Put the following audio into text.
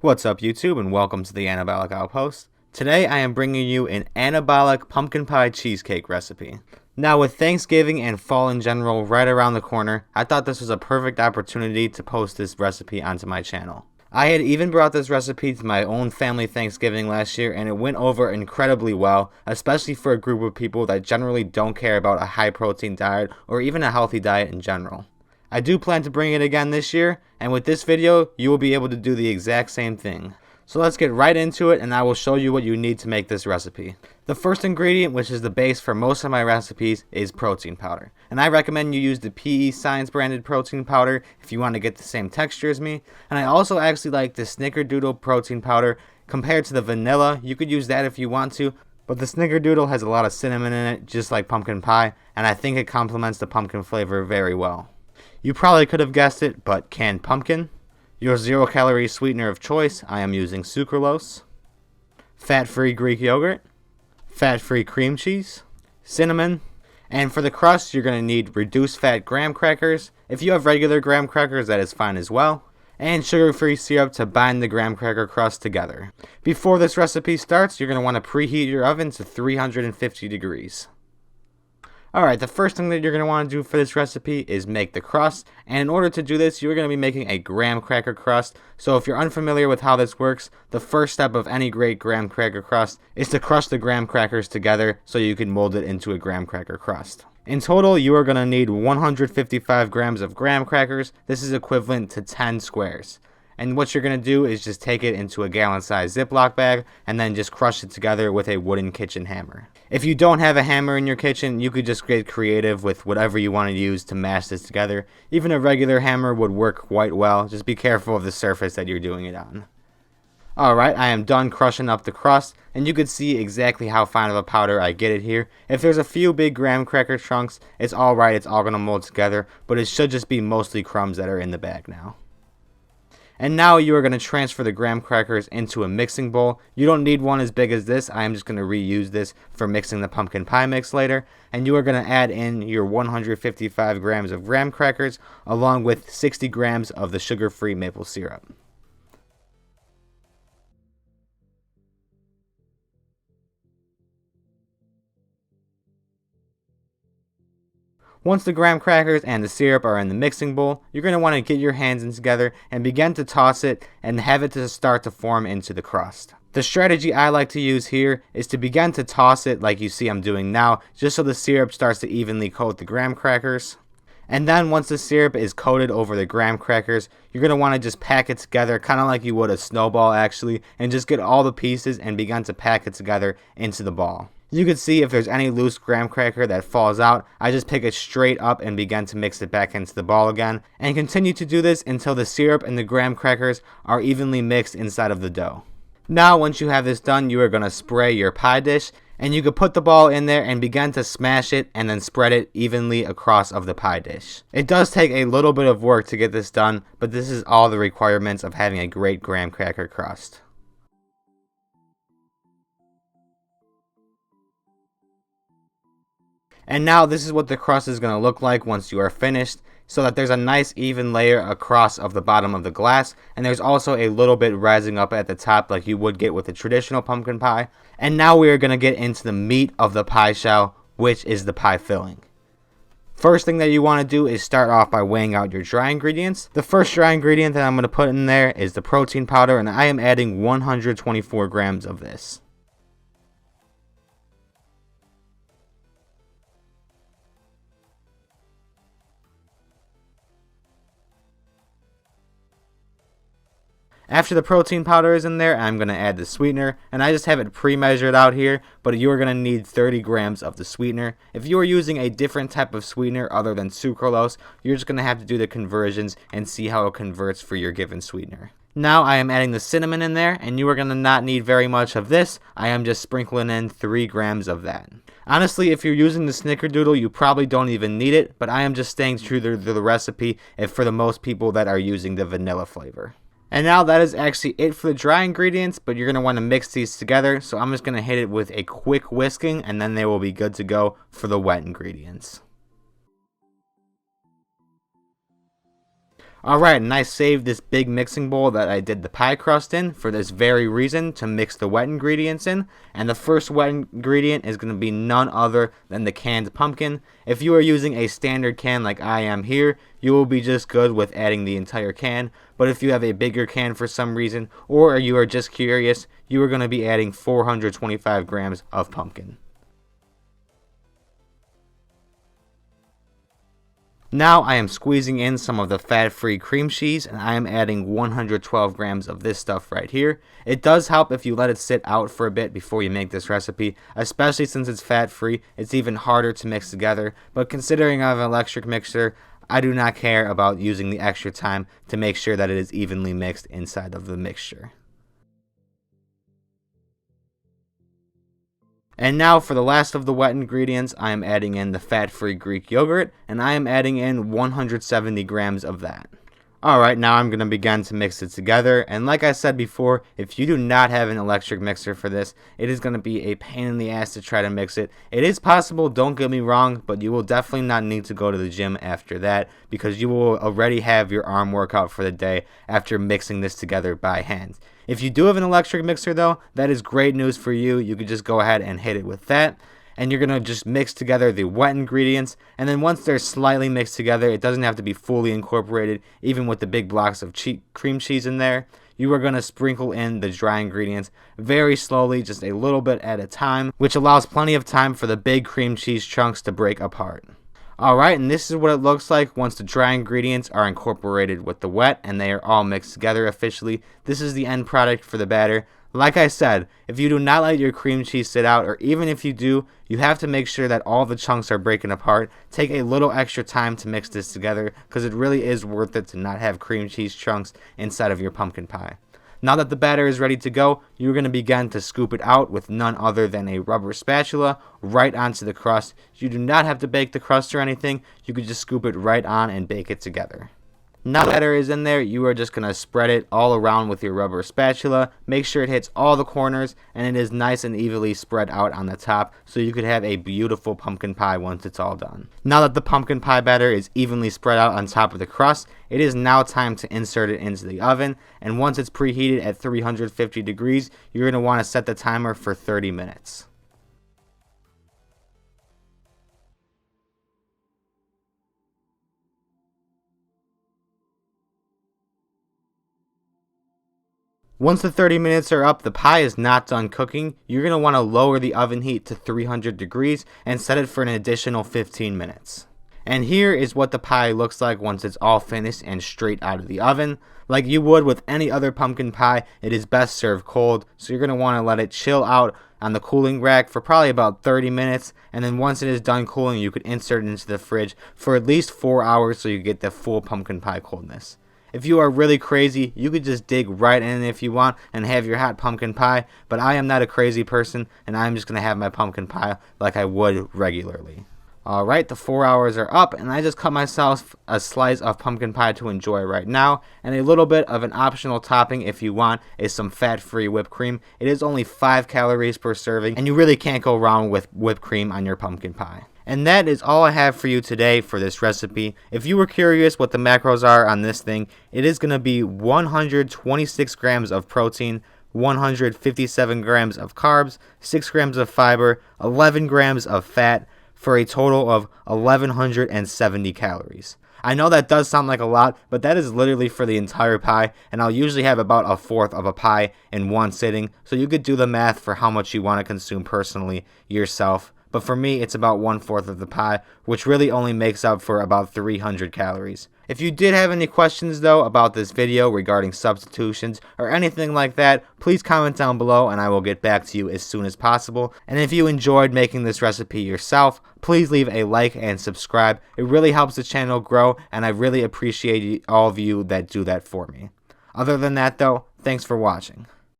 What's up YouTube, and welcome to the Anabolic Outpost. Today I am bringing you an anabolic pumpkin pie cheesecake recipe. Now with Thanksgiving and fall in general right around the corner, I thought this was a perfect opportunity to post this recipe onto my channel. I had even brought this recipe to my own family Thanksgiving last year and it went over incredibly well, especially for a group of people that generally don't care about a high protein diet or even a healthy diet in general. I do plan to bring it again this year, and with this video, you will be able to do the exact same thing. So let's get right into it and I will show you what you need to make this recipe. The first ingredient, which is the base for most of my recipes, is protein powder. And I recommend you use the PE Science branded protein powder if you want to get the same texture as me. And I also actually like the Snickerdoodle protein powder compared to the vanilla. You could use that if you want to, but the Snickerdoodle has a lot of cinnamon in it, just like pumpkin pie, and I think it complements the pumpkin flavor very well. You probably could have guessed it, but canned pumpkin. Your 0-calorie sweetener of choice, I am using sucralose. Fat-free Greek yogurt. Fat-free cream cheese. Cinnamon. And for the crust, you're going to need reduced fat graham crackers. If you have regular graham crackers, that is fine as well. And sugar-free syrup to bind the graham cracker crust together. Before this recipe starts, you're going to want to preheat your oven to 350 degrees. Alright, the first thing that you're going to want to do for this recipe is make the crust, and in order to do this, you're going to be making a graham cracker crust. So if you're unfamiliar with how this works, the first step of any great graham cracker crust is to crush the graham crackers together so you can mold it into a graham cracker crust. In total, you are going to need 155 grams of graham crackers. This is equivalent to 10 squares. And what you're going to do is just take it into a gallon-sized Ziploc bag and then just crush it together with a wooden kitchen hammer. If you don't have a hammer in your kitchen, you could just get creative with whatever you want to use to mash this together. Even a regular hammer would work quite well. Just be careful of the surface that you're doing it on. Alright, I am done crushing up the crust, and you can see exactly how fine of a powder I get it here. If there's a few big graham cracker chunks, it's alright, it's all going to mold together, but it should just be mostly crumbs that are in the bag now. And now you are going to transfer the graham crackers into a mixing bowl. You don't need one as big as this. I am just going to reuse this for mixing the pumpkin pie mix later. And you are going to add in your 155 grams of graham crackers along with 60 grams of the sugar-free maple syrup. Once the graham crackers and the syrup are in the mixing bowl, you're going to want to get your hands in together and begin to toss it and have it to start to form into the crust. The strategy I like to use here is to begin to toss it like you see I'm doing now, just so the syrup starts to evenly coat the graham crackers. And then once the syrup is coated over the graham crackers, you're going to want to just pack it together kind of like you would a snowball actually, and just get all the pieces and begin to pack it together into the ball. You can see if there's any loose graham cracker that falls out, I just pick it straight up and begin to mix it back into the ball again, and continue to do this until the syrup and the graham crackers are evenly mixed inside of the dough. Now once you have this done, you are going to spray your pie dish, and you can put the ball in there and begin to smash it and then spread it evenly across of the pie dish. It does take a little bit of work to get this done, but this is all the requirements of having a great graham cracker crust. And now this is what the crust is going to look like once you are finished, so that there's a nice even layer across of the bottom of the glass, and there's also a little bit rising up at the top like you would get with a traditional pumpkin pie. And now we are going to get into the meat of the pie shell, which is the pie filling. First thing that you want to do is start off by weighing out your dry ingredients. The first dry ingredient that I'm going to put in there is the protein powder, and I am adding 124 grams of this. After the protein powder is in there, I'm going to add the sweetener, and I just have it pre-measured out here, but you are going to need 30 grams of the sweetener. If you are using a different type of sweetener other than sucralose, you're just going to have to do the conversions and see how it converts for your given sweetener. Now I am adding the cinnamon in there, and you are going to not need very much of this. I am just sprinkling in 3 grams of that. Honestly, if you're using the Snickerdoodle, you probably don't even need it, but I am just staying true to the recipe for the most people that are using the vanilla flavor. And now that is actually it for the dry ingredients, but you're going to want to mix these together. So I'm just going to hit it with a quick whisking, and then they will be good to go for the wet ingredients. Alright, and I saved this big mixing bowl that I did the pie crust in for this very reason, to mix the wet ingredients in. And the first wet ingredient is going to be none other than the canned pumpkin. If you are using a standard can like I am here, you will be just good with adding the entire can. But if you have a bigger can for some reason, or you are just curious, you are going to be adding 425 grams of pumpkin. Now I am squeezing in some of the fat-free cream cheese, and I am adding 112 grams of this stuff right here. It does help if you let it sit out for a bit before you make this recipe, especially since it's fat-free. It's even harder to mix together, but considering I have an electric mixer, I do not care about using the extra time to make sure that it is evenly mixed inside of the mixture. And now for the last of the wet ingredients, I am adding in the fat-free Greek yogurt, and I am adding in 170 grams of that. Alright, now I'm going to begin to mix it together, and like I said before, if you do not have an electric mixer for this, it is going to be a pain in the ass to try to mix it. It is possible, don't get me wrong, but you will definitely not need to go to the gym after that, because you will already have your arm workout for the day after mixing this together by hand. If you do have an electric mixer though, that is great news for you. You could just go ahead and hit it with that. And you're going to just mix together the wet ingredients. And then once they're slightly mixed together, it doesn't have to be fully incorporated, even with the big blocks of cream cheese in there. You are going to sprinkle in the dry ingredients very slowly, just a little bit at a time, which allows plenty of time for the big cream cheese chunks to break apart. Alright, and this is what it looks like once the dry ingredients are incorporated with the wet and they are all mixed together officially. This is the end product for the batter. Like I said, if you do not let your cream cheese sit out, or even if you do, you have to make sure that all the chunks are breaking apart. Take a little extra time to mix this together, because it really is worth it to not have cream cheese chunks inside of your pumpkin pie. Now that the batter is ready to go, you're going to begin to scoop it out with none other than a rubber spatula right onto the crust. You do not have to bake the crust or anything. You could just scoop it right on and bake it together. Now that batter is in there, you are just going to spread it all around with your rubber spatula. Make sure it hits all the corners and it is nice and evenly spread out on the top, so you could have a beautiful pumpkin pie once it's all done. Now that the pumpkin pie batter is evenly spread out on top of the crust, it is now time to insert it into the oven, and once it's preheated at 350 degrees, you're going to want to set the timer for 30 minutes. Once the 30 minutes are up, the pie is not done cooking. You're going to want to lower the oven heat to 300 degrees and set it for an additional 15 minutes. And here is what the pie looks like once it's all finished and straight out of the oven. Like you would with any other pumpkin pie, it is best served cold, so you're going to want to let it chill out on the cooling rack for probably about 30 minutes, and then once it is done cooling, you could insert it into the fridge for at least 4 hours so you get the full pumpkin pie coldness. If you are really crazy, you could just dig right in if you want and have your hot pumpkin pie, but I am not a crazy person, and I'm just going to have my pumpkin pie like I would regularly. Alright, the 4 hours are up, and I just cut myself a slice of pumpkin pie to enjoy right now, and a little bit of an optional topping if you want is some fat-free whipped cream. It is only 5 calories per serving, and you really can't go wrong with whipped cream on your pumpkin pie. And that is all I have for you today for this recipe. If you were curious what the macros are on this thing, it is going to be 126 grams of protein, 157 grams of carbs, 6 grams of fiber, 11 grams of fat, for a total of 1,170 calories. I know that does sound like a lot, but that is literally for the entire pie, and I'll usually have about a fourth of a pie in one sitting, so you could do the math for how much you want to consume personally yourself. But for me, it's about 1/4 of the pie, which really only makes up for about 300 calories. If you did have any questions though about this video regarding substitutions or anything like that, please comment down below and I will get back to you as soon as possible. And if you enjoyed making this recipe yourself, please leave a like and subscribe. It really helps the channel grow, and I really appreciate all of you that do that for me. Other than that though, thanks for watching.